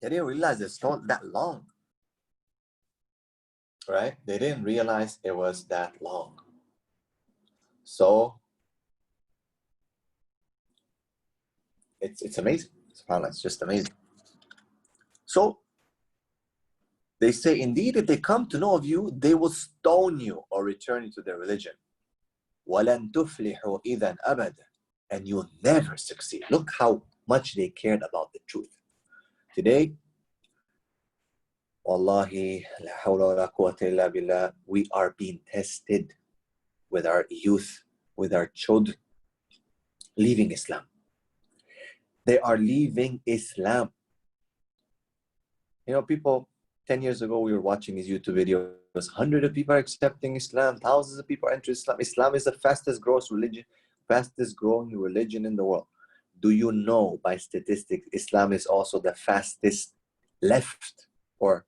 They didn't realize it's not that long. Right? They didn't realize it was that long. So it's amazing. It's just amazing. So they say, indeed, if they come to know of you, they will stone you or return you to their religion. وَلَن تُفْلِحُوا إِذًا أَبَدًا. And you'll never succeed. Look how much they cared about the truth. Today, Wallahi, la hawla wa la quwwata illa billah, we are being tested with our youth, with our children, leaving Islam. They are leaving Islam. You know, people, 10 years ago, we were watching these YouTube videos. Hundreds of people are accepting Islam. Thousands of people are entering Islam. Islam is the fastest growing religion in the world. Do you know, by statistics, Islam is also the fastest left or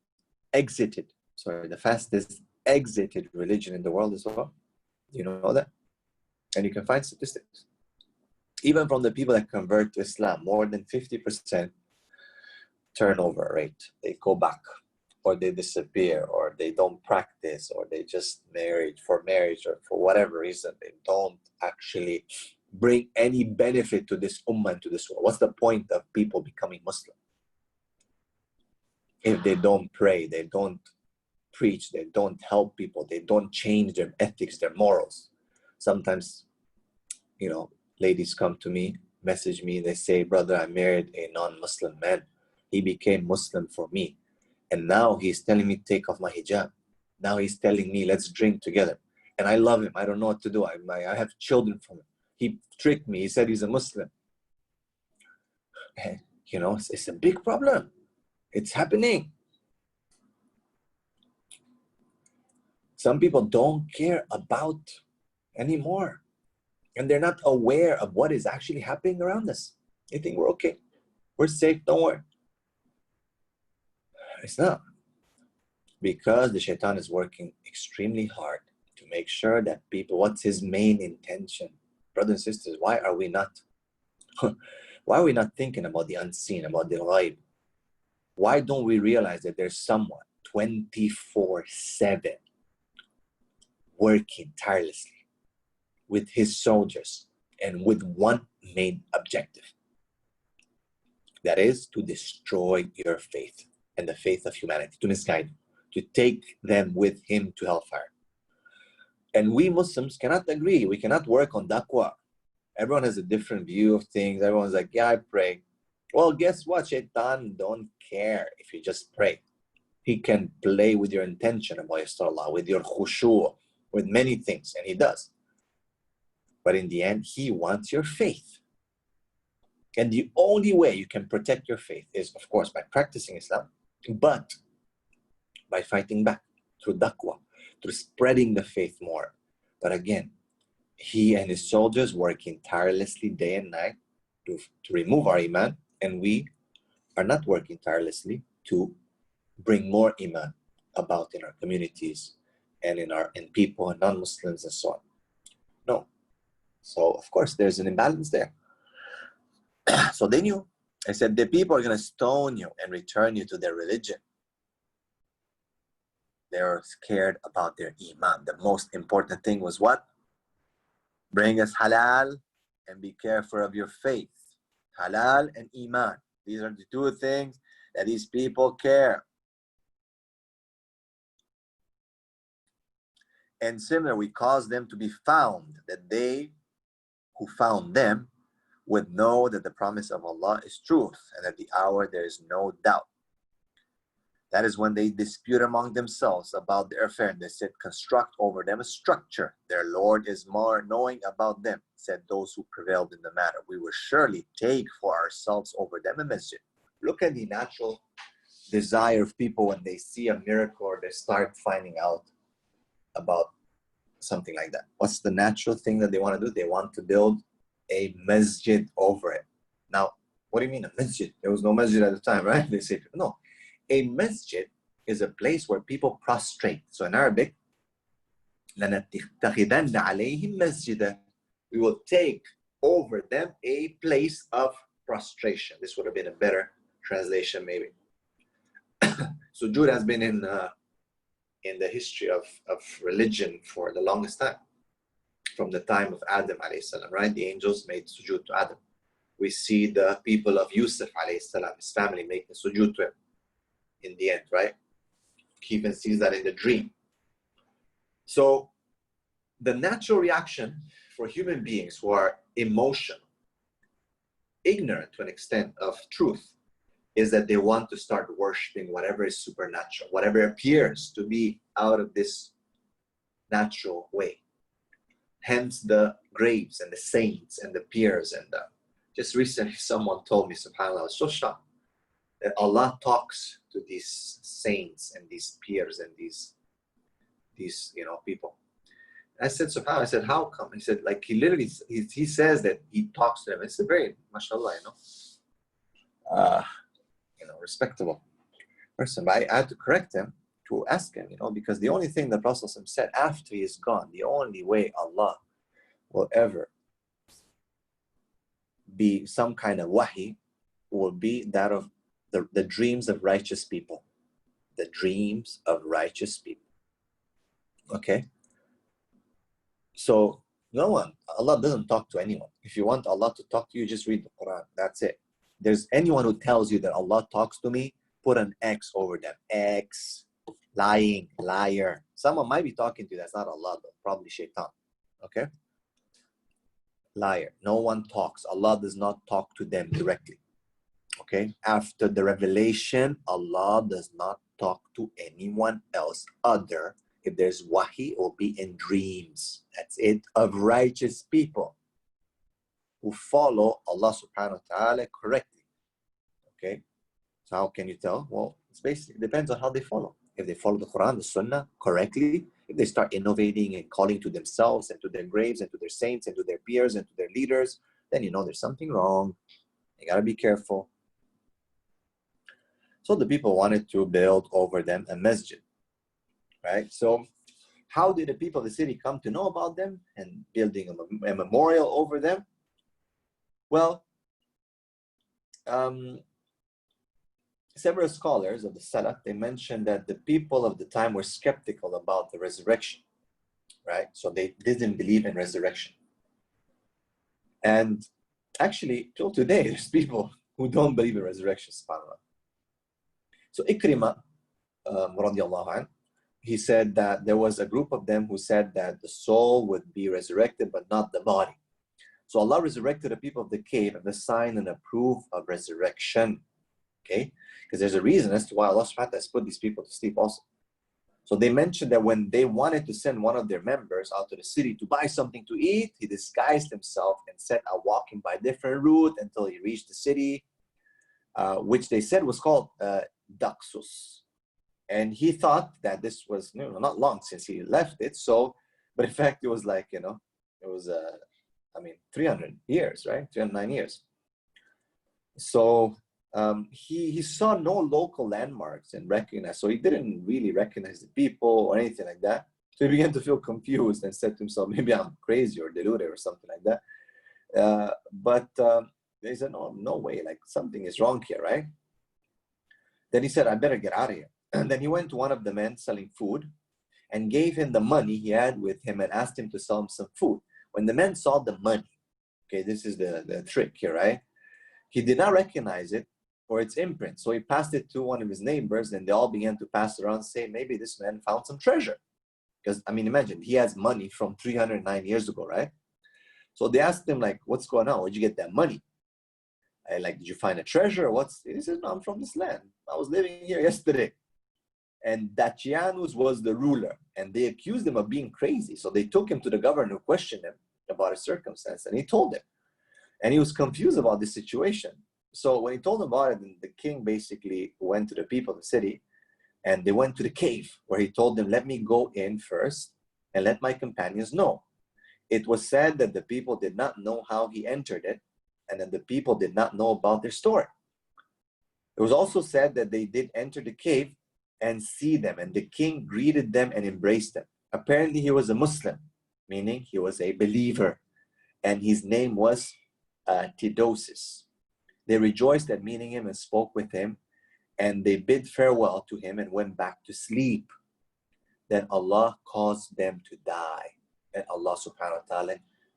exited, the fastest exited religion in the world as well? Do you know that? And you can find statistics. Even from the people that convert to Islam, more than 50% turnover rate. They go back, or they disappear, or they don't practice, or they just for marriage, or for whatever reason, they don't actually bring any benefit to this ummah and to this world. What's the point of people becoming Muslim if they don't pray, they don't preach, they don't help people, they don't change their ethics, their morals? Sometimes, you know, ladies come to me, message me, they say, brother, I married a non-Muslim man. He became Muslim for me. And now he's telling me to take off my hijab. Now he's telling me, let's drink together. And I love him. I don't know what to do. I have children from him. He tricked me. He said he's a Muslim. And, you know, it's a big problem. It's happening. Some people don't care about anymore. And they're not aware of what is actually happening around us. They think we're okay. We're safe. Don't worry. It's not. Because the shaitan is working extremely hard to make sure that people, what's his main intention? Brothers and sisters, why are we not thinking about the unseen, about the ghaib? Why don't we realize that there's someone 24/7 working tirelessly with his soldiers and with one main objective? That is to destroy your faith and the faith of humanity, to misguide you, to take them with him to hellfire. And we Muslims cannot agree. We cannot work on taqwa. Everyone has a different view of things. Everyone's like, yeah, I pray. Well, guess what? Shaitan don't care if you just pray. He can play with your intention about Yastarallah, with your khushu', with many things, and he does. But in the end, he wants your faith. And the only way you can protect your faith is, of course, by practicing Islam, but by fighting back through daqwa, through spreading the faith more. But again, he and his soldiers working tirelessly day and night to remove our iman, and we are not working tirelessly to bring more iman about in our communities and in people and non-Muslims and so on. No. So of course there's an imbalance there. So they knew. I said, the people are going to stone you and return you to their religion. They were scared about their iman. The most important thing was what? Bring us halal and be careful of your faith. Halal and iman. These are the two things that these people care. And similar, we cause them to be found, that they who found them would know that the promise of Allah is truth, and at the hour there is no doubt. That is when they dispute among themselves about their affair, and they said, construct over them a structure. Their Lord is more knowing about them, said those who prevailed in the matter. We will surely take for ourselves over them a masjid. Look at the natural desire of people when they see a miracle or they start finding out about something like that. What's the natural thing that they want to do? They want to build a masjid over it. Now, what do you mean a masjid? There was no masjid at the time, right? They say, no. A masjid is a place where people prostrate. So in Arabic, لَنَتَّخِذَنَّ عَلَيْهِمْ مَسْجِدًا. We will take over them a place of prostration. This would have been a better translation maybe. Sujood has been in the history of religion for the longest time. From the time of Adam alayhi salam, right? The angels made sujood to Adam. We see the people of Yusuf alayhi salam, his family, making sujood to him in the end, right? He even sees that in the dream. So the natural reaction for human beings who are emotional, ignorant to an extent of truth, is that they want to start worshiping whatever is supernatural, whatever appears to be out of this natural way. Hence the graves and the saints and the pirs and the... Just recently someone told me, subhanAllah, I was so shocked that Allah talks to these saints and these pirs and these people. I said, subhanAllah, I said, how come? He said, like, he literally, he says that he talks to them. It's a very, mashallah, respectable person. But I had to correct him, to ask him, because the only thing the Prophet said after he is gone, the only way Allah will ever be some kind of wahi will be that of the dreams of righteous people. The dreams of righteous people. Okay? So Allah doesn't talk to anyone. If you want Allah to talk to you, just read the Quran. That's it. There's anyone who tells you that Allah talks to me, put an X over them. X. Lying. Liar. Someone might be talking to you. That's not Allah though. Probably shaitan. Okay? Liar. No one talks. Allah does not talk to them directly. Okay? After the revelation, Allah does not talk to anyone else other. If there's wahi, it will be in dreams. That's it. Of righteous people who follow Allah subhanahu wa ta'ala correctly. Okay? So how can you tell? Well, it's basically, it depends on how they follow. If they follow the Quran, the Sunnah correctly, if they start innovating and calling to themselves and to their graves and to their saints and to their peers and to their leaders, then there's something wrong. You gotta be careful. So the people wanted to build over them a masjid. Right? So how did the people of the city come to know about them and building a memorial over them? Well, several scholars of the Salaf, they mentioned that the people of the time were skeptical about the resurrection, right? So they didn't believe in resurrection. And actually, till today, there's people who don't believe in resurrection, subhanAllah. So Ikrimah, radiallahu anhu, he said that there was a group of them who said that the soul would be resurrected, but not the body. So Allah resurrected the people of the cave as a sign and a proof of resurrection. Okay? Because there's a reason as to why Allah subhanahu wa ta'ala has put these people to sleep also. So they mentioned that when they wanted to send one of their members out to the city to buy something to eat, he disguised himself and set out walking by a different route until he reached the city, which they said was called Daxus. And he thought that this was not long since he left it. So, but in fact, it was like, it was, 300 years, right? 309 years. So he saw no local landmarks and recognized. So he didn't really recognize the people or anything like that. So he began to feel confused and said to himself, maybe I'm crazy or deluded or something like that. But they said, no way, like something is wrong here, right? Then he said, I better get out of here. And then he went to one of the men selling food and gave him the money he had with him and asked him to sell him some food. When the man saw the money, okay, this is the trick here, right? He did not recognize it or its imprint. So he passed it to one of his neighbors and they all began to pass it around and say, maybe this man found some treasure. Because, imagine, he has money from 309 years ago, right? So they asked him, like, what's going on? Where'd you get that money? Did you find a treasure? He said, no, I'm from this land. I was living here yesterday. And Dacianus was the ruler, and they accused him of being crazy. So they took him to the governor who questioned him about his circumstance, and he told him. And he was confused about this situation. So when he told him about it, the king basically went to the people of the city, and they went to the cave, where he told them, let me go in first, and let my companions know. It was said that the people did not know how he entered it, and that the people did not know about their story. It was also said that they did enter the cave and see them, and the king greeted them and embraced them. Apparently he was a Muslim, meaning he was a believer, and his name was Theodosis. They rejoiced at meeting him and spoke with him, and they bid farewell to him and went back to sleep. Then Allah caused them to die. And Allah subhanahu wa ta'ala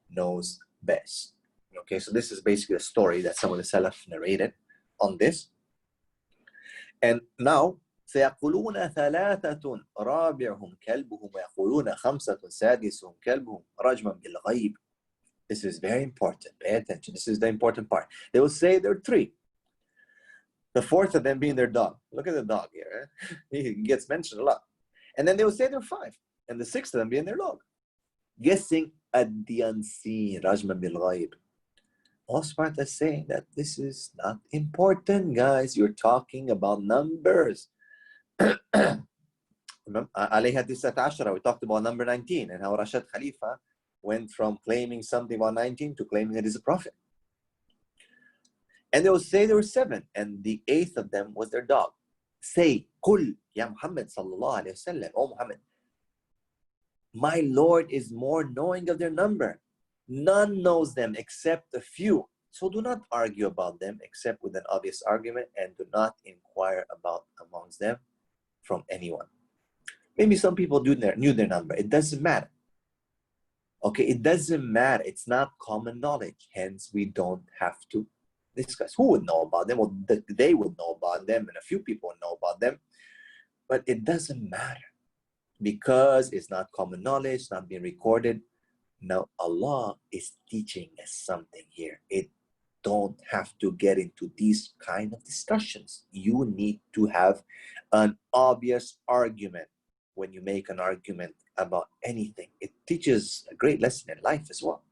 knows best. Okay, so this is basically a story that some of the Salaf narrated on this. And now, سيقولون ثلاثة رابعهم كلبهم ويقولون خمسة سادسهم كلبهم رجما بالغيب. This is very important. Pay attention. This is the important part. They will say there are three. The fourth of them being their dog. Look at the dog here. Eh? He gets mentioned a lot. And then they will say there are five. And the sixth of them being their dog. Guessing at the unseen. Rajman bil ghaib. Allah subhanahu wa ta'ala is saying that this is not important, guys. You're talking about numbers. Alayha tisat ashara. We talked about number 19 and how Rashad Khalifa went from claiming something about 19 to claiming that he's a prophet. And they will say there were seven, and the eighth of them was their dog. Say, Qul, Ya Muhammad sallallahu alayhi wa sallam, O Muhammad, my Lord is more knowing of their number. None knows them except a few. So do not argue about them except with an obvious argument, and do not inquire about amongst them from anyone. Maybe some people knew their number. It doesn't matter. Okay, it doesn't matter. It's not common knowledge. Hence, we don't have to discuss. Who would know about them? Well, they would know about them, and a few people would know about them. But it doesn't matter because it's not common knowledge, not being recorded. Now, Allah is teaching us something here. It don't have to get into these kind of discussions. You need to have an obvious argument when you make an argument about anything. It teaches a great lesson in life as well.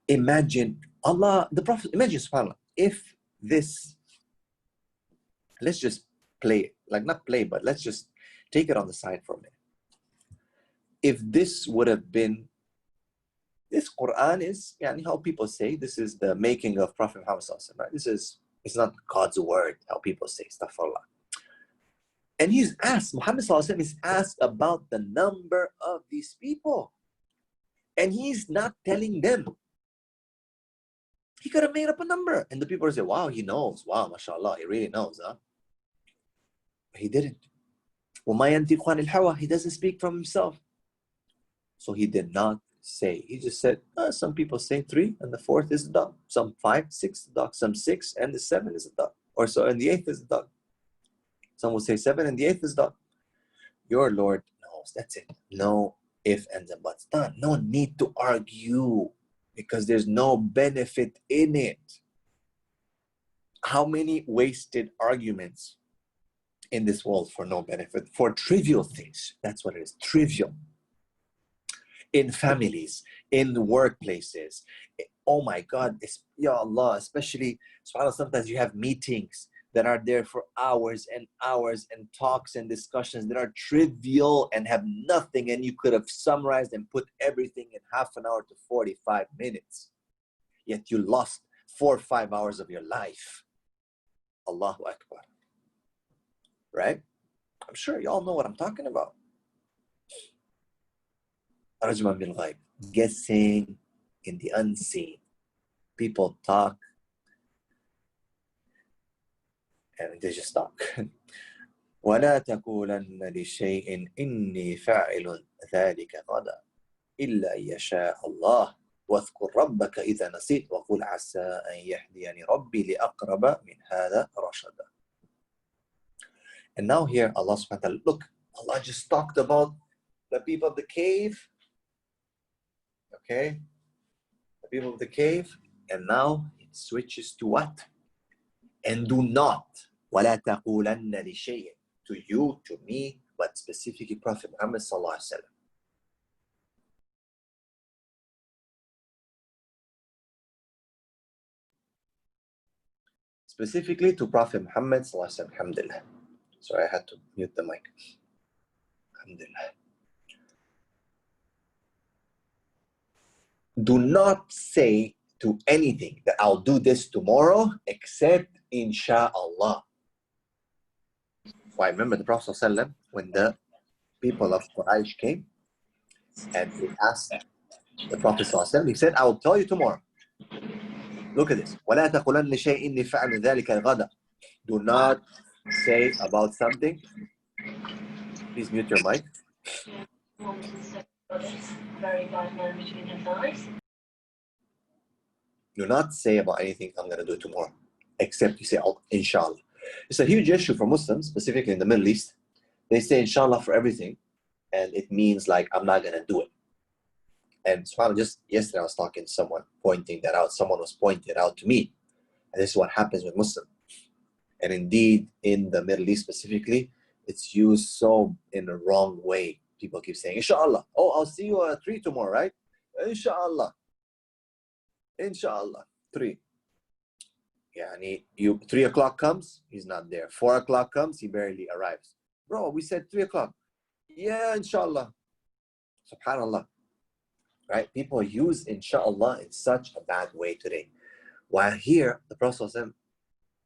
Imagine Allah, the Prophet, imagine subhanAllah, if this, let's just play, like not play, but let's just take it on the side for a minute. If this would have been, this Quran is, how people say, this is the making of Prophet Muhammad sallallahu alaihi wasallam, right? This is, it's not God's word, how people say, astaghfirullah. And he's asked, Muhammad sallallahu alaihi wasallam is asked about the number of these people. And he's not telling them. He could have made up a number. And the people say, wow, he knows. Wow, mashallah, he really knows, huh? But he didn't. وَمَا يَنْتِقُ عَنِ الْهَوَىٰ. He doesn't speak from himself. So he did not say. He just said, some people say 3 and the 4th is a dog. Some 5, 6 dog. Some 6 and the 7 is a dog. Or so, and the 8th is a dog. Some will say 7 and the 8th is dog. Your Lord knows. That's it. No if, ands, and buts. Done. No need to argue because there's no benefit in it. How many wasted arguments in this world for no benefit? For trivial things. That's what it is. Trivial. In families, in workplaces. Oh my God, Ya Allah, especially, subhanAllah, sometimes you have meetings that are there for hours and hours and talks and discussions that are trivial and have nothing, and you could have summarized and put everything in half an hour to 45 minutes. Yet you lost 4 or 5 hours of your life. Allahu Akbar. Right? I'm sure you all know what I'm talking about. Rajman bil ghaib, guessing in the unseen. People talk and they just talk. وَلَا تَقُولَنَّ لِشَيْءٍ إِنِّي فَاعِلٌ ذَلِكَ غَدًا إِلَّا يَشَاءَ اللَّهُ وَاذْكُرْ رَبَّكَ إِذَا نَسِيتَ وَقُلْ عَسَىٰ أَن يَهْدِيَنِ رَبِّي لِأَقْرَبَ مِنْ هَذَا رَشَدًا. And now here Allah subhanahu wa ta'ala, look, Allah just talked about the people of the cave. Okay, the people of the cave, and now it switches to what? And do not, وَلَا تَقُولَنَّ لِشَيْءٍ, to you, to me, but specifically Prophet Muhammad sallallahu alaihi wasallam. Specifically to Prophet Muhammad sallallahu alaihi wasallam. Alhamdulillah. Sorry, I had to mute the mic. Alhamdulillah. Do not say to anything that I'll do this tomorrow except insha'Allah. Why? Remember the Prophet ﷺ, when the people of Quraysh came and he asked the Prophet ﷺ, he said, I will tell you tomorrow. Look at this. وَلَا تَقُلَنَّ لِشَيْءٍ إِنِّي فَعَلُ ذَلِكَ غَدًا. Do not say about something. Please mute your mic. Very bad man between his eyes. Do not say about anything I'm going to do tomorrow, except you say, oh, inshallah. It's a huge issue for Muslims, specifically in the Middle East. They say inshallah for everything, and it means like, I'm not going to do it. And subhanAllah, just yesterday I was talking to someone, pointing that out. Someone was pointing it out to me. And this is what happens with Muslims. And indeed, in the Middle East specifically, it's used so in the wrong way. People keep saying, inshallah. Oh, I'll see you at 3 tomorrow, right? Inshallah. Inshallah. 3. Yani, 3 o'clock comes, he's not there. 4 o'clock comes, he barely arrives. Bro, we said 3 o'clock. Yeah, inshallah. Subhanallah. Right? People use inshallah in such a bad way today. While here, the Prophet ﷺ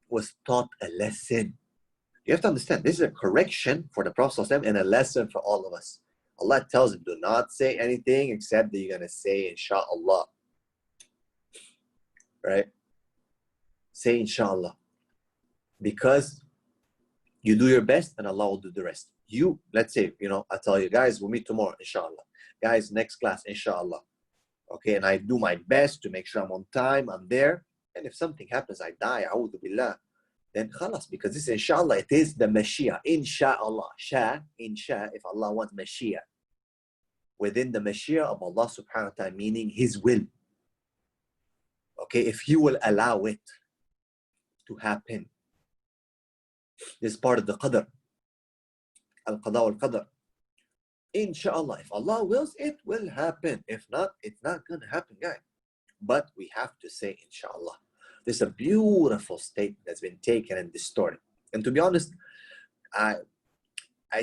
was taught a lesson. You have to understand, this is a correction for the Prophet ﷺ and a lesson for all of us. Allah tells him, do not say anything except that you're going to say inshallah. Right? Say inshallah. Because you do your best and Allah will do the rest. You, let's say, I tell you, guys, we'll meet tomorrow, inshallah. Guys, next class, inshallah. Okay, and I do my best to make sure I'm on time, I'm there. And if something happens, I die, a'udhu billah, then khalas, because this inshallah, it is the Mashiach. Insha'Allah. Insha, if Allah wants Mashiach. Within the Mashiach of Allah subhanahu wa ta'ala, meaning His will. Okay, if He will allow it to happen. This is part of the qadr. Al-qada wal-qadr. Inshallah, if Allah wills, it will happen. If not, it's not going to happen, guys. But we have to say inshallah. This is a beautiful statement that's been taken and distorted. And to be honest, I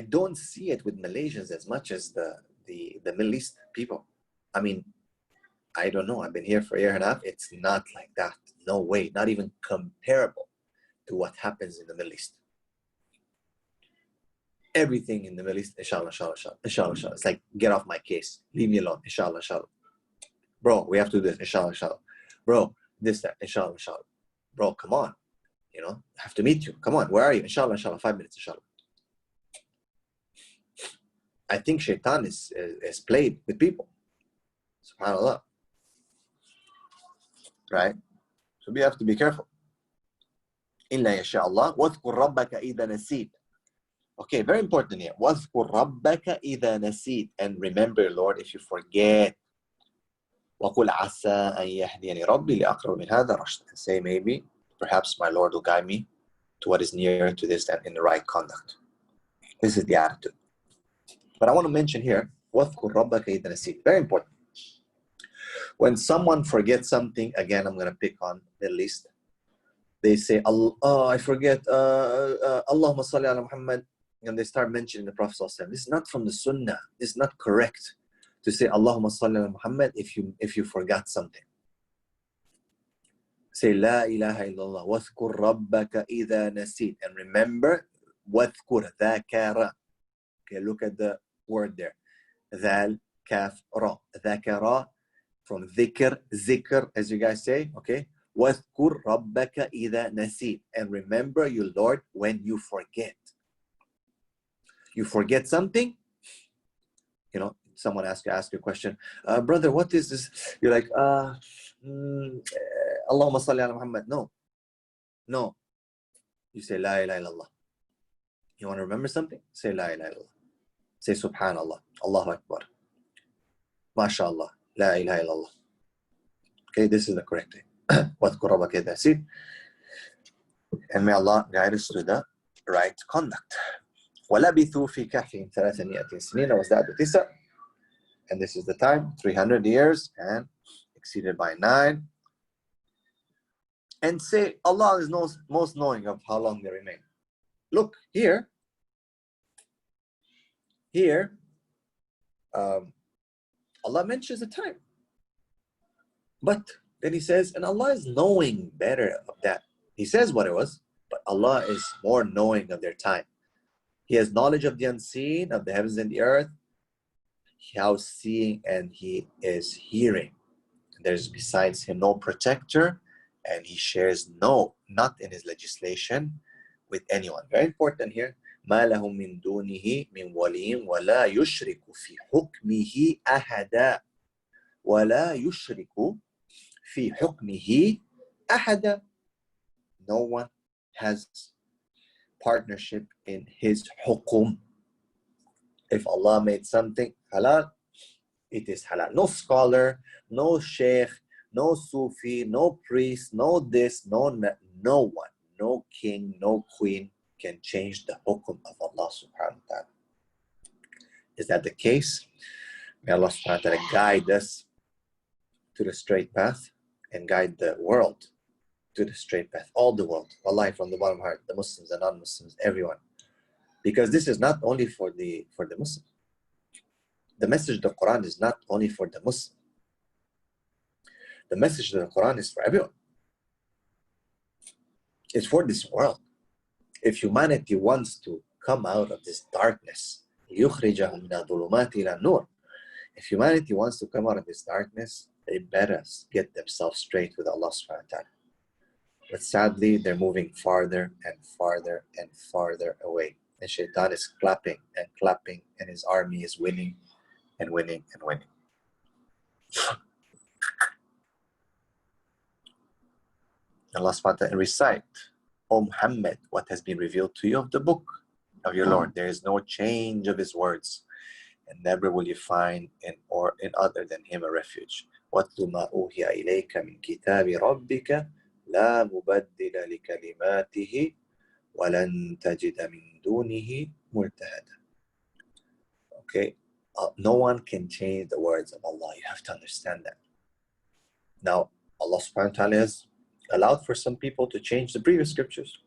don't see it with Malaysians as much as the Middle East people. I mean, I don't know. I've been here for a year and a half. It's not like that. No way. Not even comparable to what happens in the Middle East. Everything in the Middle East, inshallah, inshallah, inshallah, inshallah, inshallah. It's like, get off my case. Leave me alone, inshallah, inshallah. Bro, we have to do this, inshallah, inshallah. Bro, this, that, inshallah, inshallah. Bro, come on. I have to meet you. Come on, where are you? Inshallah, inshallah, 5 minutes, inshallah. I think shaitan is played with people. SubhanAllah. Right? So we have to be careful. إِلَّا يَشَاءَ اللَّهُ وَاذْكُرْ رَبَّكَ إِذَا نَسِيتَ. Okay, very important here. وَاذْكُرْ رَبَّكَ إِذَا نَسِيتَ. And remember, Lord, if you forget. وَقُلْ عَسَىٰ أَن يَهْدِيَنِي رَبِّي لِأَقْرَبَ مِنْ هَذَا رَشْدًا. And say, maybe, perhaps my Lord will guide me to what is nearer to this and in the right conduct. This is the attitude. But I want to mention here, وَاذْكُرْ رَبَّكَ إِذَا نَسِيتَ. Very important. When someone forgets something, again, I'm going to pick on Middle East. They say, oh, I forget, Allahumma salli ala Muhammad. And they start mentioning the Prophet ﷺ. This is not from the Sunnah. This is not correct to say Allahumma salli ala Muhammad if you forgot something. Say La ilaha illallah wathkur rabbaka idha nasid. And remember, wathkur, dhakara. Okay, look at the word there. Dhal, kaf, ra. Dhakara, from dhikr, zikr, as you guys say, okay? Wathkur rabbaka idha nasid. And remember your Lord when you forget. You forget something, someone ask you a question, brother, what is this? You're like, Allahumma salli ala Muhammad. No. You say, La ilaha illallah. You want to remember something? Say, La ilaha illallah. Say, Subhanallah. Allahu Akbar. MashaAllah. La ilaha illallah. Okay, this is the correct thing. Wadhkur rabbaka idha nasid. And may Allah guide us to the right conduct. وَلَبِثُوا فِي كَهْفِهِمْ 300 سِنِينَ وَازْدَادُوا 9. And this is the time, 300 years, and exceeded by 9. And say, Allah is most knowing of how long they remain. Look, here, Allah mentions the time. But then He says, and Allah is knowing better of that. He says what it was, but Allah is more knowing of their time. He has knowledge of the unseen, of the heavens and the earth. How seeing and He is hearing. There's besides Him no protector, and He shares not in His legislation, with anyone. Very important here. ما لهم من دونه من ولي ولا يشرك في حكمه أحدا ولا يشرك في حكمه أحدا. No one has partnership in his hukum. If Allah made something halal, it is halal. No scholar, no sheikh, no Sufi, no priest, no this, no one, no king, no queen can change the hukum of Allah subhanahu wa ta'ala. Is that the case? May Allah subhanahu wa ta'ala guide us to the straight path and guide the world to the straight path. All the world, wallahi, from the bottom of heart, the Muslims, the non-Muslims, everyone. Because this is not only for the Muslim. The message of the Quran is not only for the Muslim. The message of the Quran is for everyone. It's for this world. If humanity wants to come out of this darkness, يُخْرِجَهُمْ مِنَ الظُّلُمَاتِ إِلَى النُّورِ. If humanity wants to come out of this darkness, they better get themselves straight with Allah subhanahu wa ta'ala. But sadly, they're moving farther and farther and farther away. And Shaitan is clapping and clapping, and his army is winning and winning and winning. Allah subhanahu wa ta'ala, recite, O Muhammad, what has been revealed to you of the book of your Lord. There is no change of his words, and never will you find in other than him a refuge. وَاتْلُ مَا أُوحِيَ إِلَيْكَ مِنْ كِتَابِ رَبِّكَ لَا مُبَدِّلَ لِكَلِمَاتِهِ وَلَنْ تَجِدَ مِنْ دُونِهِ مُلْتَحَدًا. Okay, no one can change the words of Allah. You have to understand that. Now, Allah subhanahu wa ta'ala has allowed for some people to change the previous scriptures,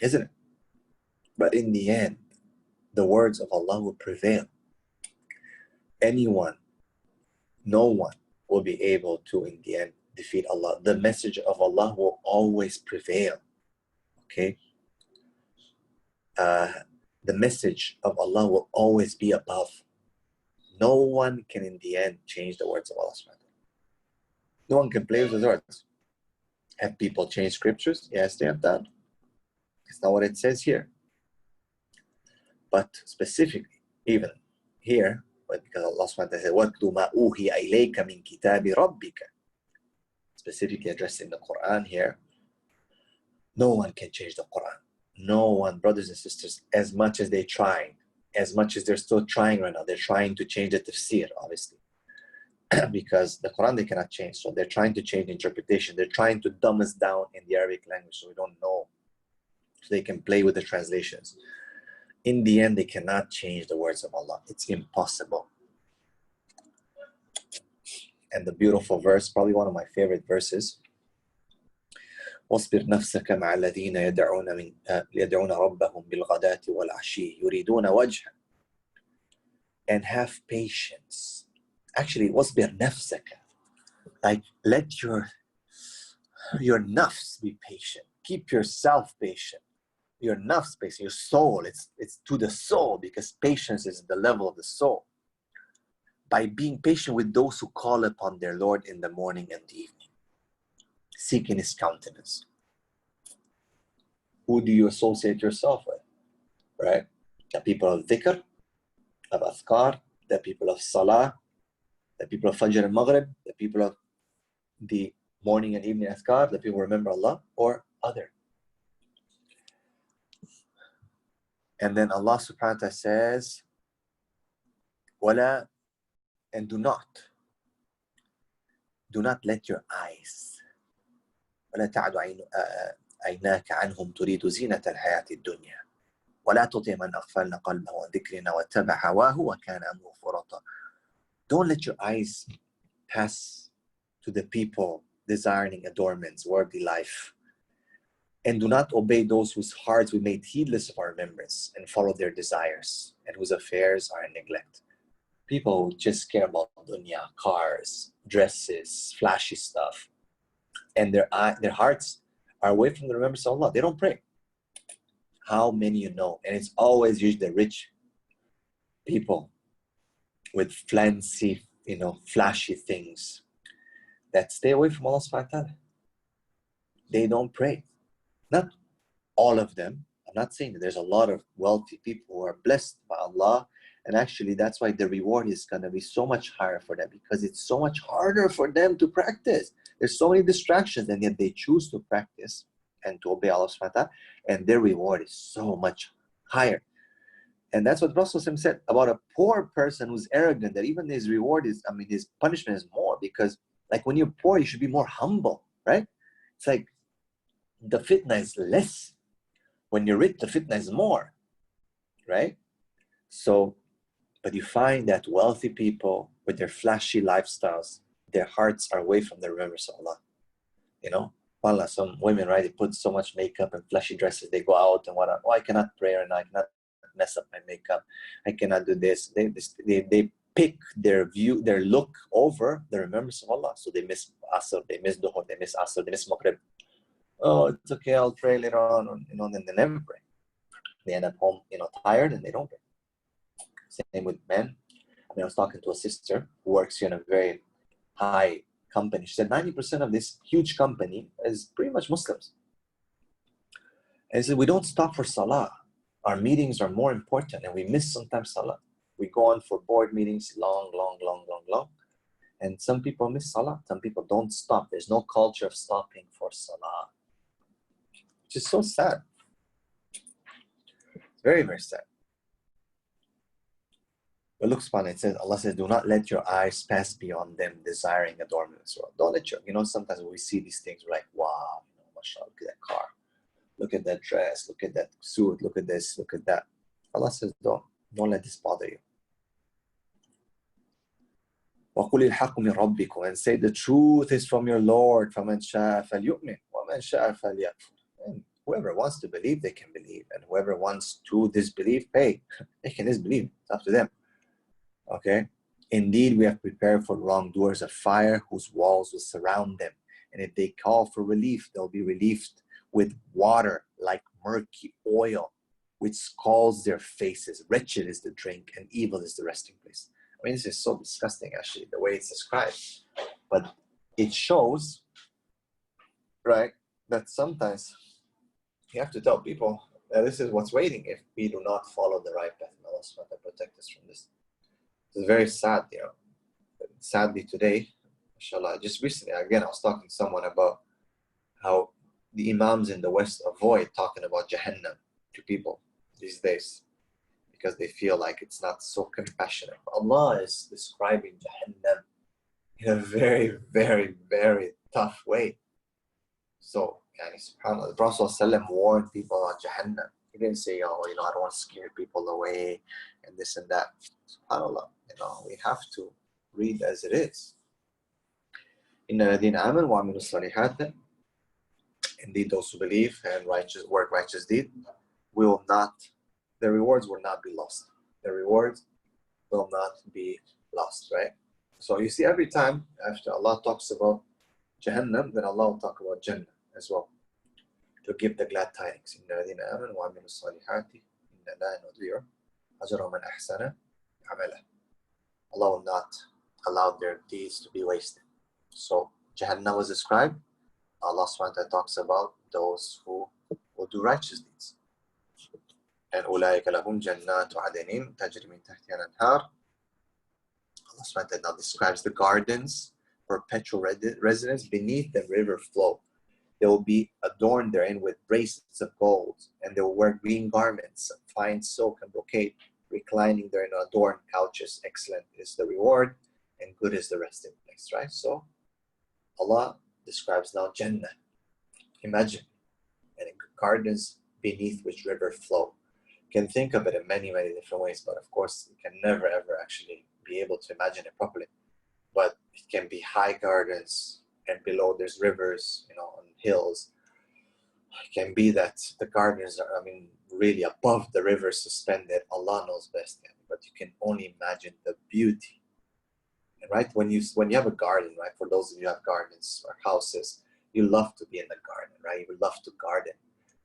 isn't it? But in the end, the words of Allah will prevail. No one will be able to, in the end, defeat Allah. The message of Allah will always prevail. Okay? The message of Allah will always be above. No one can, in the end, change the words of Allah. No one can play with his words. Have people changed scriptures? Yes, they have done. It's not what it says here. But specifically, even here, because Allah subhanahu wa ta'ala said, وَاتْلُ مَا أُوحِيَ إِلَيْكَ مِنْ كِتَابِ رَبِّكَ, specifically addressing the Quran here, no one can change the Quran. No one, brothers and sisters, as much as they tried, as much as they're still trying right now, they're trying to change the tafsir, obviously. Because the Quran they cannot change, so they're trying to change the interpretation. They're trying to dumb us down in the Arabic language so we don't know, so they can play with the translations. In the end, they cannot change the words of Allah. It's impossible. And the beautiful verse, probably one of my favorite verses, واصبر نفسك مع الذين يدعون ربهم بالغداة والعشي يريدون وجهه. And have patience. Actually, واصبر نفسك. Like, let your nafs be patient. Keep yourself patient. Your nafs patient, your soul, it's to the soul, because patience is the level of the soul. By being patient with those who call upon their Lord in the morning and the evening, seeking his countenance. Who do you associate yourself with? Right? The people of dhikr, of azkar, the people of salah, the people of fajr and maghrib, the people of the morning and evening azkar, the people who remember Allah, or other. And then Allah subhanahu wa ta'ala says, wala, and do not let your eyes, ولا تعد عيناك عنهم تريد زينة الحياة الدنيا ولا تطع من أغفلنا قلبه عن ذكرنا واتبع هواه وكان أمره فرطا. Don't let your eyes pass to the people desiring adornments, worldly life, and do not obey those whose hearts we made heedless of our remembrance and follow their desires and whose affairs are in neglect. People who just care about dunya, cars, dresses, flashy stuff, and their hearts are away from the remembrance of Allah. They don't pray. How many you know? And it's always usually the rich people with fancy, flashy things that stay away from Allah subhanahu wa ta'ala. They don't pray. Not all of them. I'm not saying that there's a lot of wealthy people who are blessed by Allah, and actually that's why the reward is going to be so much higher for them, because it's so much harder for them to practice. There's so many distractions, and yet they choose to practice and to obey Allah subhanahu wa ta'ala, and their reward is so much higher. And that's what Rasul said about a poor person who's arrogant, that even his reward is, his punishment is more, because like when you're poor, you should be more humble, right? It's like the fitna is less. When you're rich, the fitna is more, right? So, but you find that wealthy people with their flashy lifestyles, their hearts are away from the remembrance of Allah. You know, wallah, some women, right, they put so much makeup and flashy dresses, they go out and whatnot. Oh, I cannot pray, and I cannot mess up my makeup, I cannot do this. They pick their look over the remembrance of Allah. So they miss Asr, they miss Duhur, they miss Asr, they miss Maghrib. Oh, it's okay, I'll pray later on, then they never pray. They end up home, tired, and they don't pray. Same with men. I was talking to a sister who works in a very high company. She said 90% of this huge company is pretty much Muslims. And she said, we don't stop for Salah. Our meetings are more important, and we miss sometimes Salah. We go on for board meetings, long. And some people miss Salah. Some people don't stop. There's no culture of stopping for Salah. Which is so sad. It's very, very sad. But look, it says, Allah says, do not let your eyes pass beyond them, desiring adornment in this world. Don't let your, sometimes when we see these things, we're like, wow, mashallah, look at that car. Look at that dress, look at that suit, look at this, look at that. Allah says, don't let this bother you. وَقُلِ الْحَقُّ مِنْ رَبِّكُمْ, and say the truth is from your Lord. فَمَنْ شَاءَ فَلْيُؤْمِنْ وَمَنْ شَاءَ فَلْيَكْفُرْ. And whoever wants to believe, they can believe. And whoever wants to disbelieve, hey, they can disbelieve. It's up to them. Okay? Indeed, we have prepared for wrongdoers a fire whose walls will surround them. And if they call for relief, they'll be relieved with water like murky oil, which scalds their faces. Wretched is the drink, and evil is the resting place. This is so disgusting, actually, the way it's described. But it shows, right, that sometimes you have to tell people that this is what's waiting if we do not follow the right path. And Allah subhanahu wa ta'ala protect us from this. It's very sad, Sadly today, inshallah, just recently, again, I was talking to someone about how the imams in the West avoid talking about Jahannam to people these days, because they feel like it's not so compassionate. Allah is describing Jahannam in a very, very, very tough way. So, subhanAllah, the Prophet ﷺ warned people about Jahannam. He didn't say, I don't want to scare people away and this and that. SubhanAllah, we have to read as it is. Inna ladina aman wa amilu salihat. Indeed, those who believe and work righteous deed the rewards will not be lost. The rewards will not be lost, right? So you see, every time after Allah talks about Jahannam, then Allah will talk about Jannah as well, to give the glad tidings. Inna ladina amanu wa amilu salihati inna la nudhi'u ajra man ahsana amala. Allah will not allow their deeds to be wasted. So Jahannam was described. Allah subhanahu wa ta'ala talks about those who will do righteous deeds. And أولئك لهم جنات عدن تجري من تحتها الأنهار. Allah subhanahu wa ta'ala now describes the gardens, perpetual residence, beneath the river flow. They will be adorned therein with bracelets of gold, and they will wear green garments, fine silk and brocade, reclining therein on adorned couches. Excellent is the reward, and good is the resting place, right? So Allah describes now Jannah. Imagine, and gardens beneath which river flow. You can think of it in many, many different ways, but of course you can never ever actually be able to imagine it properly. But it can be high gardens, and below there's rivers, on hills. It can be that the gardens are, really above the river, suspended. Allah knows best, but you can only imagine the beauty. And right, when you have a garden, right, for those of you who have gardens or houses, you love to be in the garden, right? You love to garden.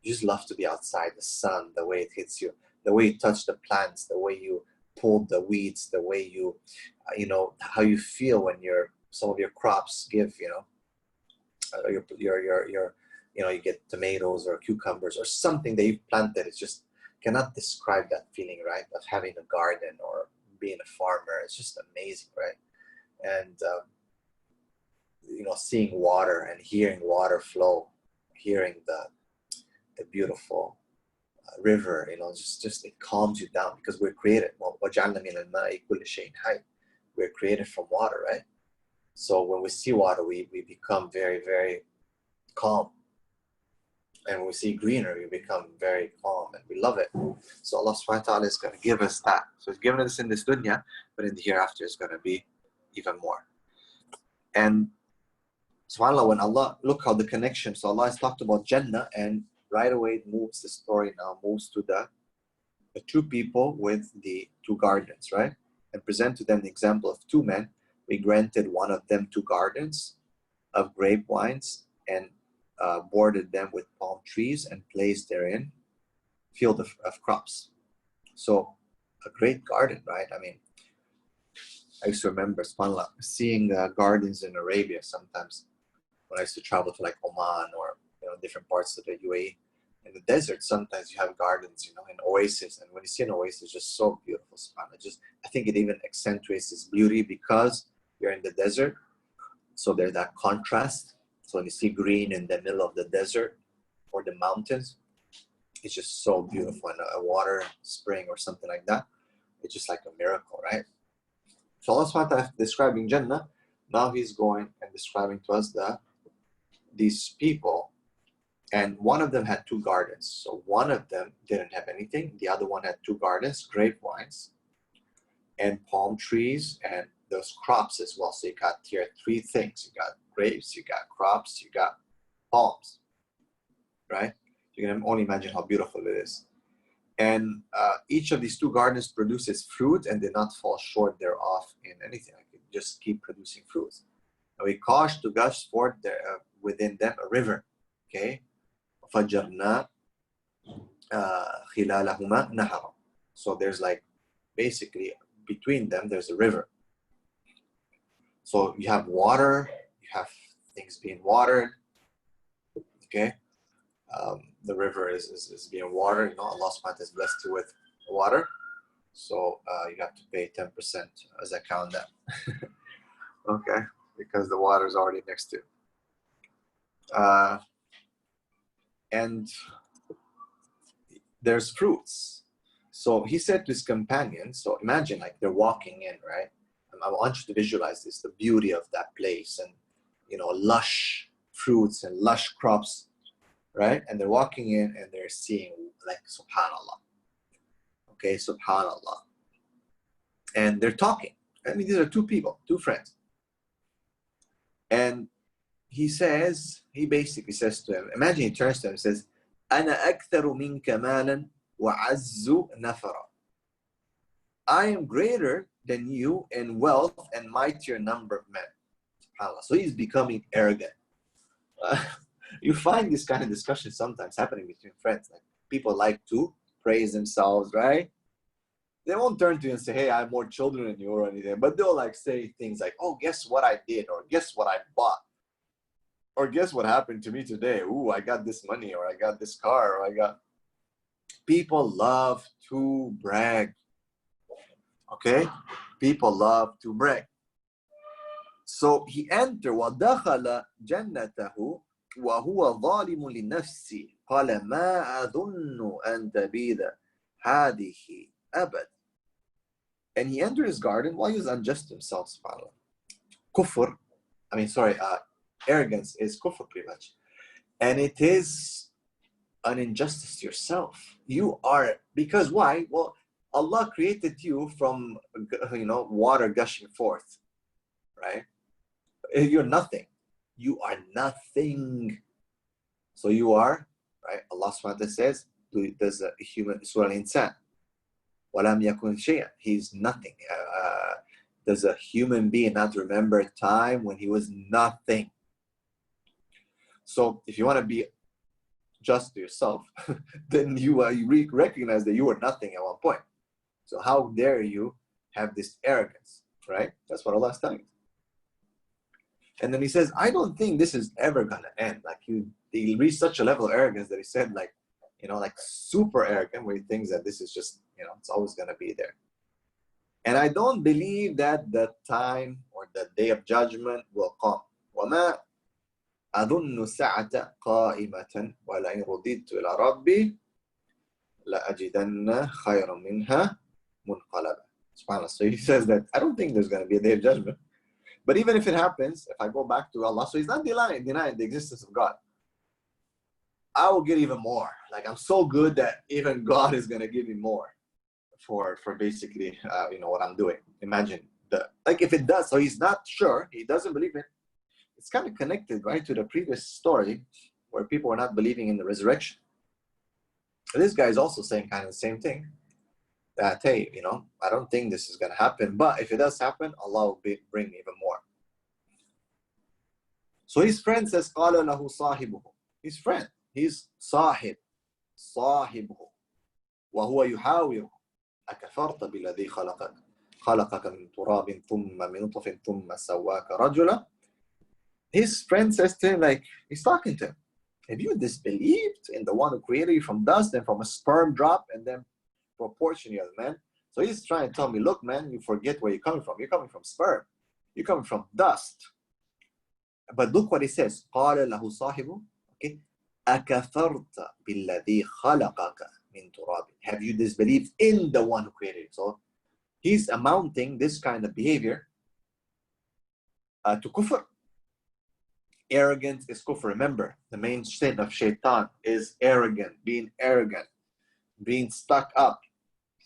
You just love to be outside, the sun, the way it hits you, the way you touch the plants, the way you pull the weeds, the way you, how you feel when some of your crops give, you know, you get tomatoes or cucumbers or something that you've planted. It's just cannot describe that feeling, right? Of having a garden or being a farmer. It's just amazing, right? And you know, seeing water and hearing water flow, hearing the beautiful river, you know, just it calms you down because we're created. We're created from water, right? So when we see water, we become very, very calm. And when we see greenery, we become very calm and we love it. So Allah subhanahu wa ta'ala is going to give us that. So He's given us in this dunya, but in the hereafter is going to be even more. And subhanAllah, when Allah, look how the connection, so Allah has talked about Jannah, and right away it moves, the story now moves to the two people with the two gardens, right? And present to them the example of two men. We granted one of them 2 gardens of grape wines and bordered them with palm trees and placed therein field of crops. So a great garden, right? I mean, I used to remember, subhanAllah, seeing gardens in Arabia sometimes when I used to travel to like Oman or, you know, different parts of the UAE. In the desert, sometimes you have gardens, you know, in oasis. And when you see an oasis, it's just so beautiful, subhanAllah. I think it even accentuates its beauty because you're in the desert. So there's that contrast. So when you see green in the middle of the desert or the mountains, it's just so beautiful. And a water spring or something like that, it's just like a miracle, right? So Allah subhanahu wa ta'ala describing Jannah, now He's going and describing to us these people, and one of them had 2 gardens. So one of them didn't have anything. The other one had 2 gardens, grape vines and palm trees and those crops as well. So you got here 3 things. You got grapes, you got crops, you got palms, right? You can only imagine how beautiful it is. And each of these 2 gardens produces fruit and did not fall short thereof in anything. I could just keep producing fruits. And we caused to gush forth there, within them a river. Okay? فَجَرْنَا خِلَالَهُمَا نَهَرًا. So there's like, basically, between them, there's a river. So you have water, you have things being watered. Okay? The river is being watered. You know, Allah subhanahu wa ta'ala has blessed you with water. So you have to pay 10% as I count that. Okay? Because the water is already next to it. And there's fruits. So he said to his companions, so imagine like they're walking in, right? I want you to visualize this, the beauty of that place and, you know, lush fruits and lush crops, right? And they're walking in and they're seeing like, subhanAllah. Okay, subhanAllah. And they're talking. I mean, these are 2 people, 2 friends. And he basically says to him, imagine he turns to him and says, أَنَا أَكْثَرُ مِنْكَ مَالًا وَعَزُّ نَفَرًا. I am greater than you in wealth and mightier number of men. SubhanAllah. So he's becoming arrogant. You find this kind of discussion sometimes happening between friends. Like people like to praise themselves, right? They won't turn to you and say, hey, I have more children than you or anything, but they'll like say things like, oh, guess what I did, or guess what I bought, or guess what happened to me today. Ooh, I got this money, or I got this car, or I got... People love to brag. Okay? People love to brag. So he entered وَدَخَلَ جَنَّتَهُ وَهُوَ ظَالِمٌ لِنَفْسِهِ قَالَ مَا أَظُنُّ أَن تَبِيدَ هَذِهِ أَبَدًا. And he entered his garden while he was unjust to himself, subhanAllah. Arrogance is kufr pretty much. And it is an injustice to yourself. You are, because why? Well, Allah created you from, you know, water gushing forth, right? You're nothing. You are nothing. So you are, right? Allah subhanahu wa ta'ala says, does a human, Surah Al-Insan, وَلَمْ يَكُنْ شَيْئًا. He's nothing. Does a human being not remember a time when he was nothing? So if you want to be just to yourself, then you recognize that you were nothing at one point. So how dare you have this arrogance, right? That's what Allah is telling you. And then he says, I don't think this is ever gonna end. Like he reached such a level of arrogance that he said, like, like super arrogant, where he thinks that this is just, it's always gonna be there. And I don't believe that the time or the day of judgment will come. وَمَا أَظُنُّ السَّاعَةَ قَائِمَةً وَلَئِنْ رُدِدتُّ إِلَى رَبِّي لَأَجِدَنَّ خَيْرًا مِنْهَا مُنْقَلَبًا. SubhanAllah. So he says that I don't think there's going to be a day of judgment. But even if it happens, if I go back to Allah, so he's not denying the existence of God. I will get even more. Like, I'm so good that even God is going to give me more for basically, what I'm doing. Imagine if it does. So he's not sure. He doesn't believe it. It's kind of connected, right, to the previous story where people were not believing in the resurrection. And this guy is also saying kind of the same thing. That, hey, I don't think this is going to happen. But if it does happen, Allah will bring even more. So his friend says, قَالَ لَهُ صَاحِبُهُ. His friend, his صاحب, صاحبه. وهو يحاوره أكفرت بالذي خلقك من تراب ثم من نطفة ثم سواك رجلا. His friend says to him, like, he's talking to him, have you disbelieved in the one who created you from dust and from a sperm drop and then proportioned you as man? So he's trying to tell me, look, man, you forget where you're coming from. You're coming from sperm. You're coming from dust. But look what he says. قال له صاحبه, okay, أكفرت بالذي خلقك من تراب. Have you disbelieved in the one who created you? So he's amounting this kind of behavior to kufr. Arrogance is kufr. Remember, the main sin of shaitan is being arrogant, being stuck up,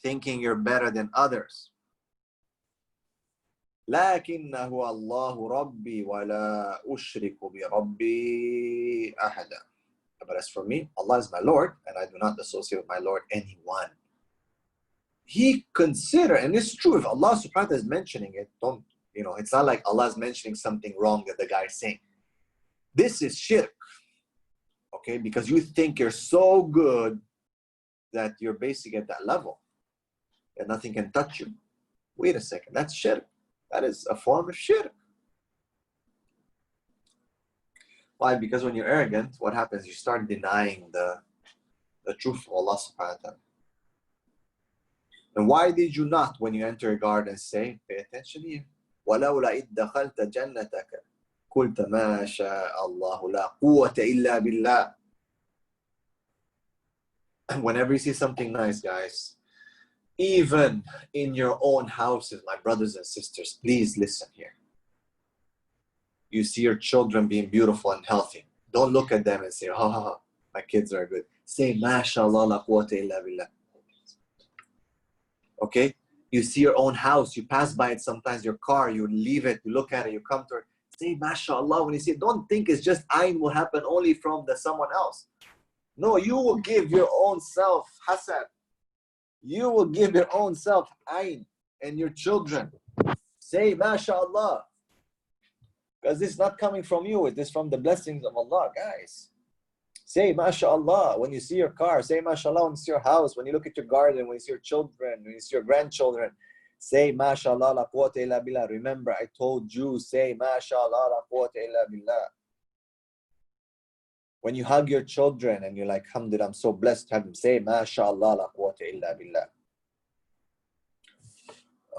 thinking you're better than others. لكنه الله ربي ولا أشرك بربي أحدا. But as for me, Allah is my Lord, and I do not associate with my Lord anyone. He consider, and it's true, if Allah subhanahu wa ta'ala is mentioning it, don't, it's not like Allah is mentioning something wrong that the guy is saying. This is shirk, okay? Because you think you're so good that you're basically at that level, and nothing can touch you. Wait a second, that's shirk. That is a form of shirk. Why? Because when you're arrogant, what happens? You start denying the truth of Allah subhanahu wa ta'ala. And why did you not, when you enter a garden, say, pay attention here, وَلَوْلَا إِذْ دَخَلْتَ جَنَّتَكَ قُلْتَ مَا شَاءَ اللَّهُ لَا قُوَّةَ إِلَّا بِاللَّهِ. Whenever you see something nice, guys, even in your own houses, my brothers and sisters, please listen here. You see your children being beautiful and healthy. Don't look at them and say, oh, my kids are good. Say, MashaAllah, la quwwata illa billah. Okay? You see your own house. You pass by it sometimes, your car, you leave it, you look at it, you come to it. Say, MashaAllah, when you see it. Don't think it's just ayn will happen only from someone else. No, you will give your own self hasad. You will give your own self ayn and your children. Say, MashaAllah. Because this is not coming from you. It is from the blessings of Allah, guys. Say, MashaAllah. When you see your car, say, MashaAllah. When you see your house, when you look at your garden, when you see your children, when you see your grandchildren, say, MashaAllah, la quwwata illa billah. Remember, I told you, say, MashaAllah, la quwwata illa billah. When you hug your children and you're like, Alhamdulillah, I'm so blessed to have them, say, MashaAllah, la quwwata illa billah.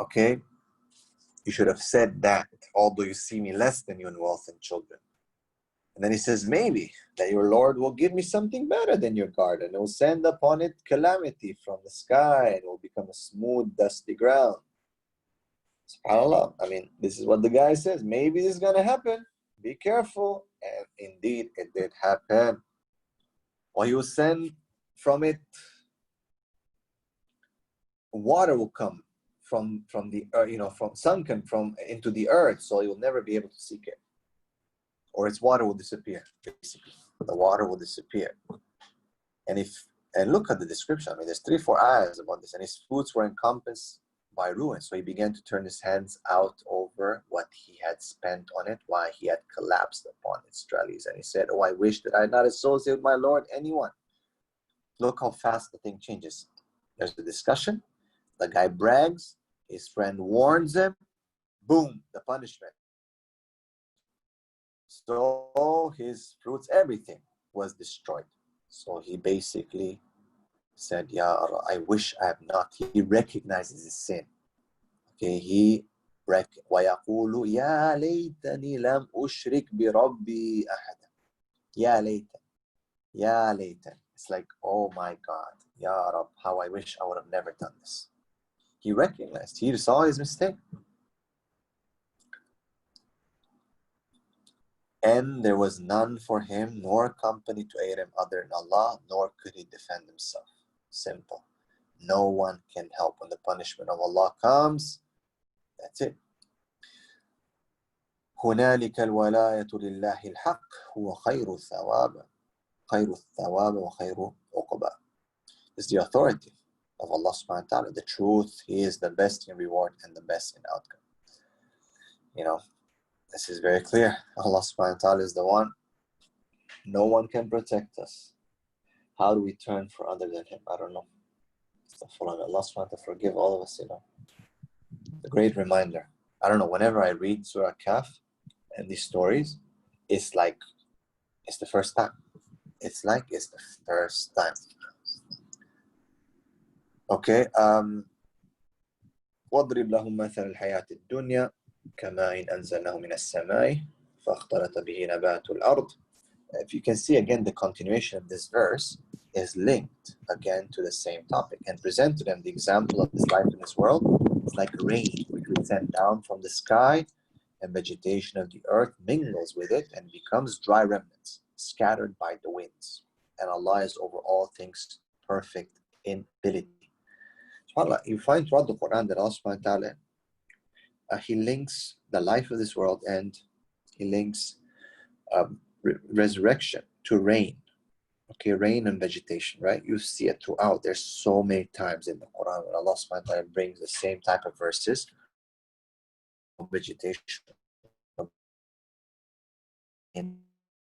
Okay? You should have said that, although you see me less than you in wealth and children. And then he says, maybe that your Lord will give me something better than your garden. It will send upon it calamity from the sky, and it will become a smooth, dusty ground. SubhanAllah. I mean, this is what the guy says. Maybe this is going to happen. Be careful. And indeed, it did happen. Or he will send from it, water will come from the earth, from sunken into the earth, so you'll never be able to seek it. Or its water will disappear, basically. The water will disappear. And look at the description. I mean, there's 3-4 ayahs about this. And his fruits were encompassed by ruin. So he began to turn his hands out over what he had spent on it, while he had collapsed upon its trellis. And he said, oh, I wish that I had not associated with my Lord anyone. Look how fast the thing changes. There's a discussion. The guy brags. His friend warns him. Boom, the punishment. So his fruits, everything was destroyed. So he basically said, Ya Allah, I wish I have not. He recognizes his sin. Okay, he وَيَقُولُ يَا لَيْتَنِي لَمْ أُشْرِكْ بِرَبِّي أَحَدًا. يَا لَيْتَنِي. Ya laytan. It's like, oh my God, Ya Rab, how I wish I would have never done this. He recognized, he saw his mistake. And there was none for him, nor company to aid him other than Allah, nor could he defend himself. Simple. No one can help when the punishment of Allah comes. That's it. هنالك الولاية لله الحق هو خير الثواب وخير عقبى. Is the authority of Allah subhanahu wa ta'ala, the truth. He is the best in reward and the best in outcome. You know, this is very clear. Allah subhanahu wa ta'ala is the one. No one can protect us. How do we turn for other than Him? I don't know. Allah subhanahu wa ta'ala forgive all of us, you know. A great reminder. I don't know, whenever I read Surah Kahf and these stories, it's like it's the first time. It's like it's the first time. Okay. واضرب لهم مثل الحياة الدنيا كماء أنزلناه من السماء فاختلط به نبات الأرض. If you can see again, the continuation of this verse is linked again to the same topic and present to them the example of this life in this world. It's like rain which we send down from the sky, and vegetation of the earth mingles with it and becomes dry remnants scattered by the winds. And Allah is over all things perfect in ability. SubhanAllah, you find throughout the Quran that Allah subhanahu wa ta'ala, He links the life of this world and He links resurrection to rain. Okay, rain and vegetation, right? You see it throughout. There's so many times in the Quran when Allah subhanahu wa ta'ala brings the same type of verses of vegetation, in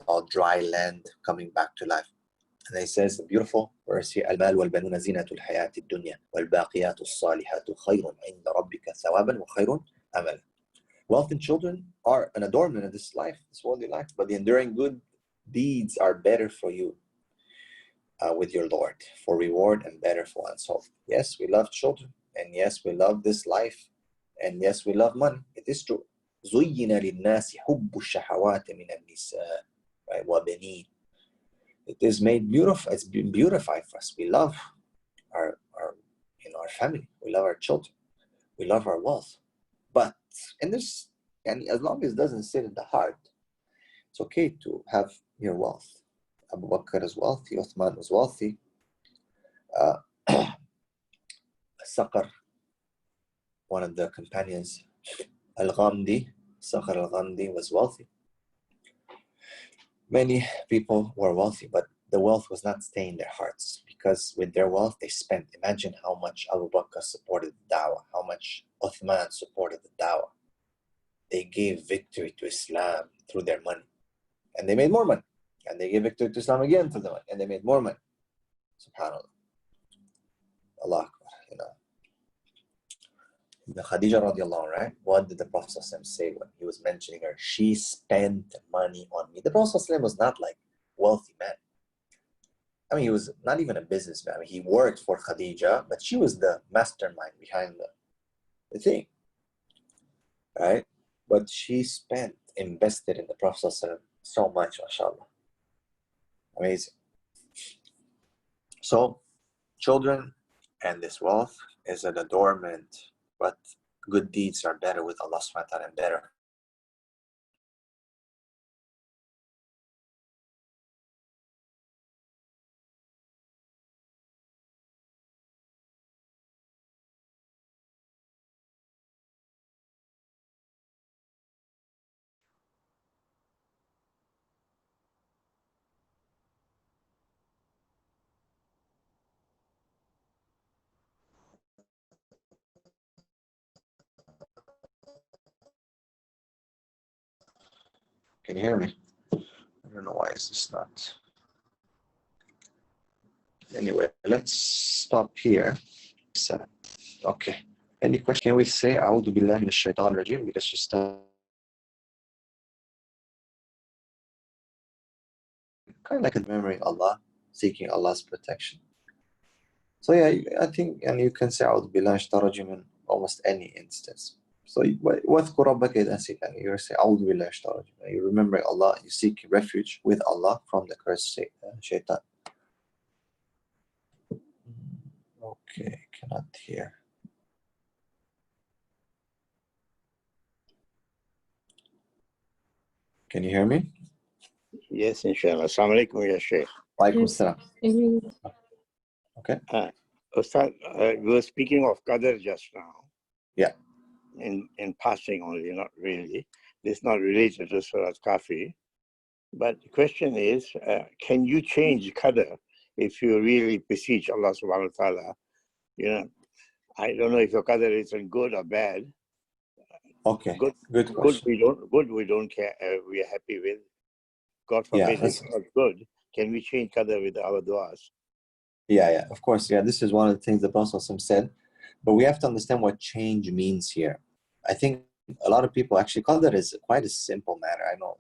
all dry land coming back to life. And he says the beautiful verse here, المال والبنون زينة الحياة الدنيا والباقيات الصالحات خير عند ربك ثوابا وخير أملا. Wealth and children are an adornment of this life, this worldly life, but the enduring good deeds are better for you with your Lord, for reward and better for one's soul. Yes, we love children, and yes, we love this life, and yes, we love money. It is true. زُيِّنَ لِلنَّاسِ حُبُّ الشَّهَوَاتِ مِنَ النِّسَاءِ وَبَنِينَ. It is made beautiful. It's been beautified for us. We love our family. We love our children. We love our wealth. But and as long as it doesn't sit in the heart, it's okay to have your wealth. Abu Bakr is wealthy. Uthman was wealthy. Saqr, one of the companions, Al-Ghamdi, Saqr Al-Ghamdi was wealthy. Many people were wealthy, but the wealth was not staying in their hearts, because with their wealth they spent. Imagine how much Abu Bakr supported the da'wah, how much Uthman supported the da'wah. They gave victory to Islam through their money, and they made more money, and they gave victory to Islam again through the money, and they made more money. SubhanAllah. Allah Akbar, you know. The Khadija radiallahu anha, right? What did the Prophet say when he was mentioning her? She spent money on me. The Prophet was not like wealthy man. I mean, he was not even a businessman. I mean, he worked for Khadija, but she was the mastermind behind the thing, right? But she invested in the Prophet so much, mashallah. Amazing. So, children and this wealth is an adornment, but good deeds are better with Allah subhanahu wa ta'ala and better. Can you hear me? I don't know why is this not. Anyway, let's stop here. Okay. Any question? Can we say, أعوذ بالله من الشيطان الرجيم? Let's just stop. kind of like remembering Allah, seeking Allah's protection. So yeah, I think, and you can say أعوذ بالله من الشيطان الرجيم in almost any instance. So واذكر ربك إذا نسيت, and you say أعوذ بالله من الشيطان الرجيم. You remember Allah, you seek refuge with Allah from the cursed shaitan. Okay, cannot hear. Can you hear me? Yes, inshallah. Assalamu alaikum, ya Sheikh. Walaikum salam. Okay. Ustad, we were speaking of Qadr just now. Yeah. In passing only, not really. This is not related to Surah Al-KAHFI. But the question is, can you change Qadr if you really beseech Allah subhanahu wa ta'ala? You know, I don't know if your Qadr is good or bad. Okay. Good question. Good we don't care. We are happy with. God forbid, Yeah, it's not good. Can we change Qadr with our du'as? Yeah, of course. Yeah, this is one of the things the Prophet said. But we have to understand what change means here. I think a lot of people, actually, Qadr is quite a simple matter. I know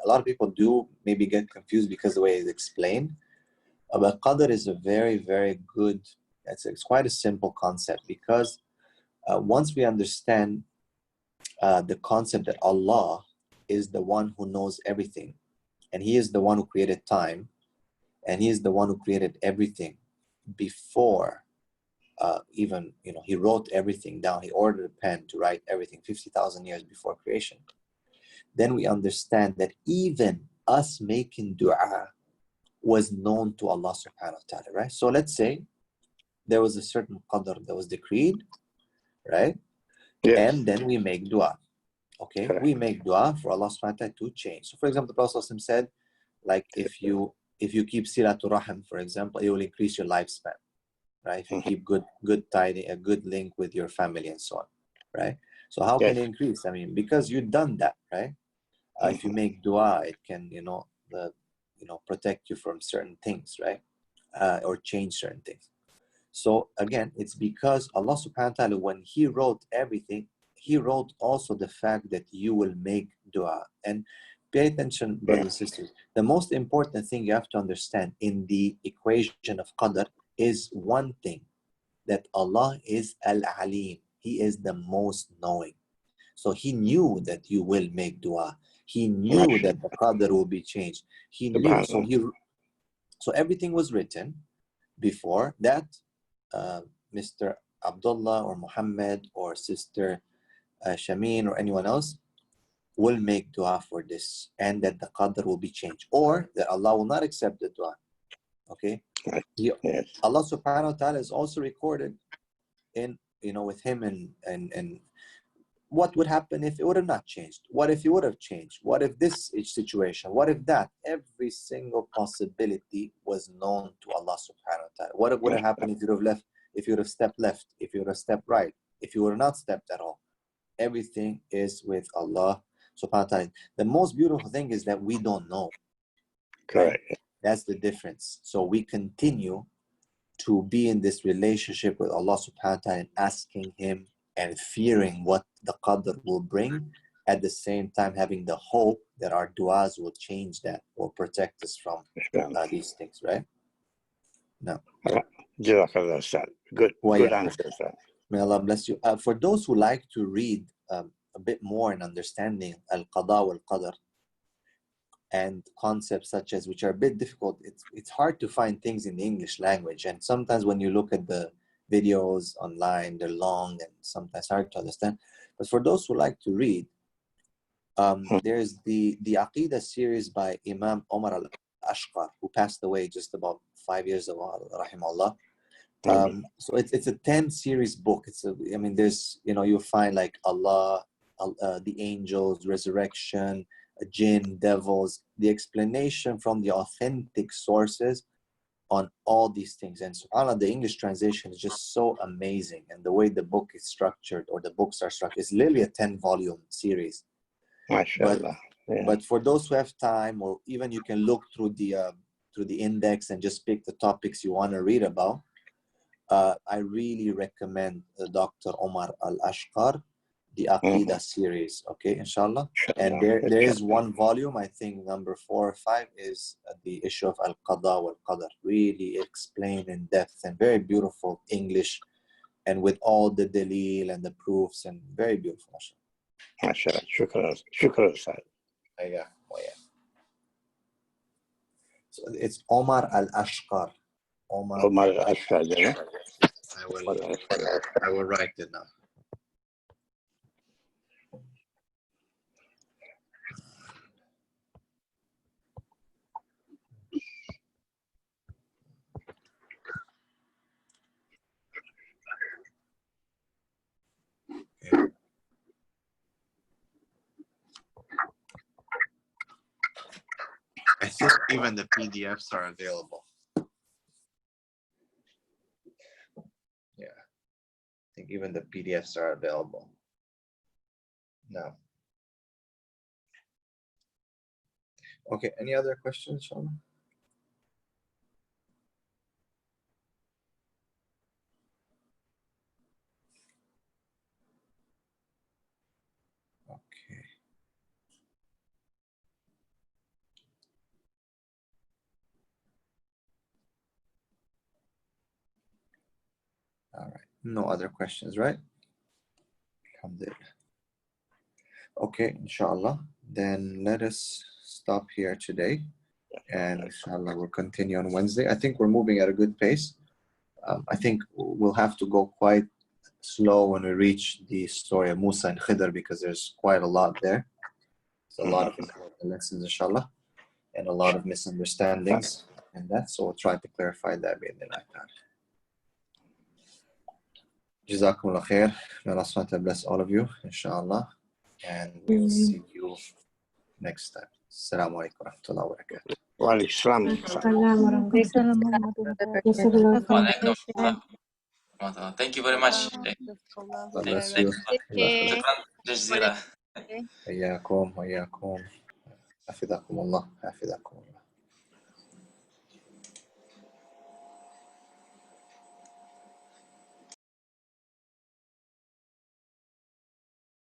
a lot of people do maybe get confused because of the way it's explained. But Qadr is a very, very good, it's quite a simple concept, because once we understand the concept that Allah is the one who knows everything, and He is the one who created time, and He is the one who created everything before even, He wrote everything down. He ordered a pen to write everything 50,000 years before creation. Then we understand that even us making dua was known to Allah subhanahu wa ta'ala, right? So let's say there was a certain qadr that was decreed, right? Yes. And then we make dua. Okay, correct. We make dua for Allah subhanahu wa ta'ala to change. So for example, the Prophet said, like, if you keep silatul rahim, for example, it will increase your lifespan, right? If you keep good tiding, a good link with your family and so on, right? So how can it increase? I mean, because you've done that, right? If you make dua, it can, protect you from certain things, right? Or change certain things. So again, it's because Allah subhanahu wa ta'ala, when He wrote everything, He wrote also the fact that you will make dua. And pay attention, brothers and sisters. The most important thing you have to understand in the equation of qadr is one thing, that Allah is Al-Alim. He is the most knowing. So He knew that you will make dua. He knew that the qadr will be changed. He knew. So everything was written before that. Mr. Abdullah or Muhammad or Sister Shamin or anyone else will make dua for this, and that the qadr will be changed, or that Allah will not accept the dua. Okay? Allah subhanahu wa ta'ala is also recorded in, with Him, and what would happen if it would have not changed? What if it would have changed? What if this situation? What if that? Every single possibility was known to Allah subhanahu wa ta'ala. What would have happened if you would have left, if you would have stepped left, if you would have stepped right, if you would have not stepped at all? Everything is with Allah subhanahu wa ta'ala. The most beautiful thing is that we don't know. Correct. Right? That's the difference. So we continue to be in this relationship with Allah subhanahu wa ta'ala and asking Him and fearing what the qadr will bring, at the same time having the hope that our du'as will change that, will protect us from these things, right? No. Good answer, sir. May Allah bless you. For those who like to read a bit more in understanding al-qada wal-qadr and concepts such as, which are a bit difficult, it's hard to find things in the English language, and sometimes when you look at the videos online, they're long and sometimes hard to understand. But for those who like to read, there's the Aqidah series by Imam Omar al-Ashqar, who passed away just about 5 years ago, rahimahullah. So it's a 10 series book. There's, you'll find like Allah, the angels, resurrection, jinn, devils, the explanation from the authentic sources on all these things. And subhanAllah, the English translation is just so amazing. And the way the book is structured, or the books are structured, is literally a 10-volume series. But for those who have time, or even you can look through the index and just pick the topics you want to read about, I really recommend Dr. Omar al-Ashqar, the Aqidah series, okay, inshallah. And there is one volume, I think number 4 or 5, is the issue of Al-Qada wal-Qadar, really explained in depth and very beautiful English, and with all the dalil and the proofs, and very beautiful. MashaAllah. Shukran, Ustad. Yeah. So it's Omar Al-Ashqar. Omar Al-Ashqar, yeah? I will write it now. Okay. I think even the PDFs are available. Yeah, I think even the PDFs are available now. Okay, any other questions, Sean? Okay. All right, no other questions, right? Alhamdulillah. Okay, inshallah. Then let us stop here today. And inshallah, we'll continue on Wednesday. I think we're moving at a good pace. I think we'll have to go quite slow when we reach the story of Musa and Khidr, because there's quite a lot there. There's a lot of important lessons, inshallah, and a lot of misunderstandings and that. So we'll try to clarify that. Jazakumullah khair. May Allah subhanahu wa ta'ala bless all of you, inshallah. And we will see you next time. Assalamu alaikum wa rahmatullahi wa barakatuh. Wa alaikum assalam. Thank you very much. God bless you. شكرا جزيلا. حياكم حفظكم الله.